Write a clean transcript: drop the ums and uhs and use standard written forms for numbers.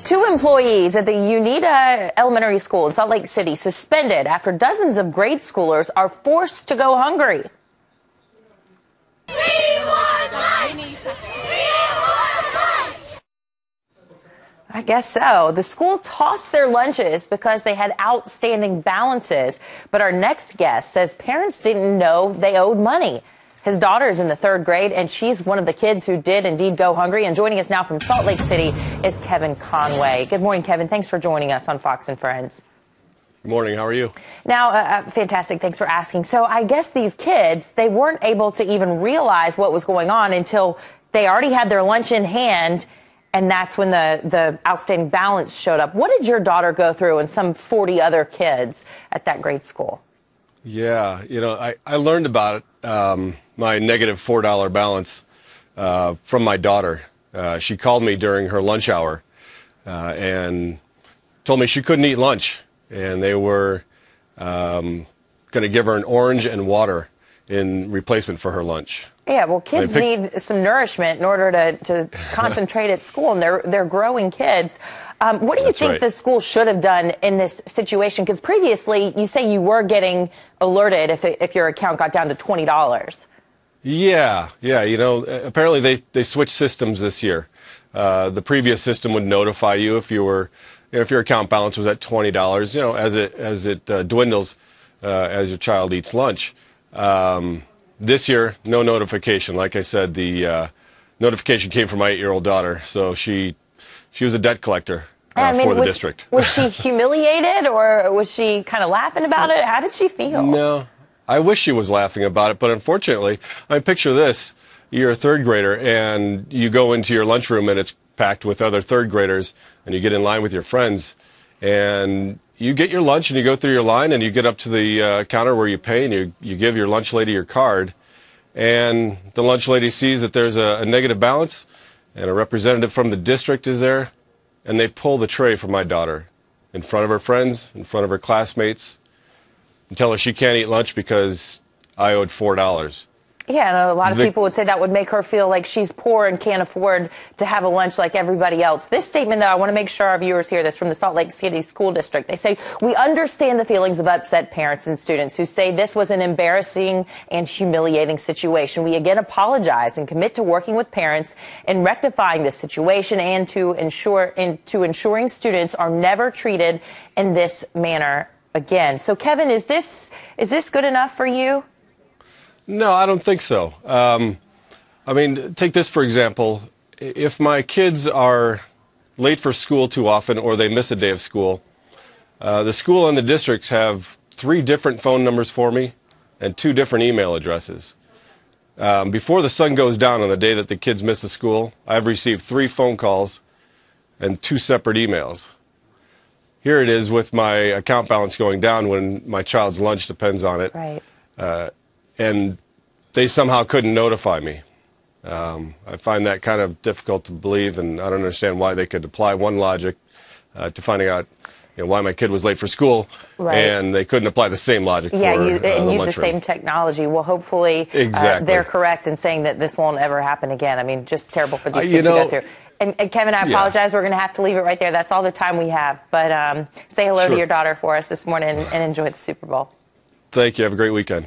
Two employees at the Unita Elementary School in Salt Lake City suspended after dozens of grade schoolers are forced to go hungry. We want lunch! We want lunch! I guess so. The school tossed their lunches because they had outstanding balances. But our next guest says parents didn't know they owed money. His daughter is in the 3rd grade, and she's one of the kids who did indeed go hungry. And joining us now from Salt Lake City is Kevin Conway. Good morning, Kevin. Thanks for joining us on Fox and Friends. Good morning. How are you? Now, fantastic. Thanks for asking. So I guess these kids, they weren't able to even realize what was going on until they already had their lunch in hand, and that's when the outstanding balance showed up. What did your daughter go through and some 40 other kids at that grade school? Yeah, I learned about it, my negative $4 balance, from my daughter. She called me during her lunch hour and told me she couldn't eat lunch, and they were going to give her an orange and water in replacement for her lunch. Yeah, well, kids need some nourishment in order to concentrate at school, and they're growing kids. What do you think the school should have done in this situation? Because previously, you say you were getting alerted if your account got down to $20. Yeah. Apparently they switched systems this year. The previous system would notify you if your account balance was at $20. As it dwindles as your child eats lunch. This year, no notification. Like I said, the notification came from my 8-year-old daughter, so she was a debt collector for the district. Was she humiliated, or was she kind of laughing about it? How did she feel? No, I wish she was laughing about it, but unfortunately, picture this. You're a 3rd grader, and you go into your lunchroom, and it's packed with other 3rd graders, and you get in line with your friends, and you get your lunch, and you go through your line, and you get up to the counter where you pay, and you give your lunch lady your card, and the lunch lady sees that there's a negative balance, and a representative from the district is there, and they pull the tray from my daughter in front of her friends, in front of her classmates, and tell her she can't eat lunch because I owed $4. Yeah, and a lot of people would say that would make her feel like she's poor and can't afford to have a lunch like everybody else. This statement, though, I want to make sure our viewers hear this from the Salt Lake City School District. They say, we understand the feelings of upset parents and students who say this was an embarrassing and humiliating situation. We again apologize and commit to working with parents in rectifying this situation and to ensuring students are never treated in this manner again. So, Kevin, is this good enough for you? No, I don't think so. Take this for example. If my kids are late for school too often or they miss a day of school, the school and the district have 3 different phone numbers for me and 2 different email addresses. Before the sun goes down on the day that the kids miss the school, I've received 3 phone calls and 2 separate emails. Here it is with my account balance going down when my child's lunch depends on it. Right. And they somehow couldn't notify me. I find that kind of difficult to believe, and I don't understand why they could apply one logic to finding out why my kid was late for school, and they couldn't apply the same logic for the use the same technology. Well, hopefully they're correct in saying that this won't ever happen again. Just terrible for these kids to go through. And Kevin, I apologize. We're going to have to leave it right there. That's all the time we have. But say hello to your daughter for us this morning and enjoy the Super Bowl. Thank you. Have a great weekend.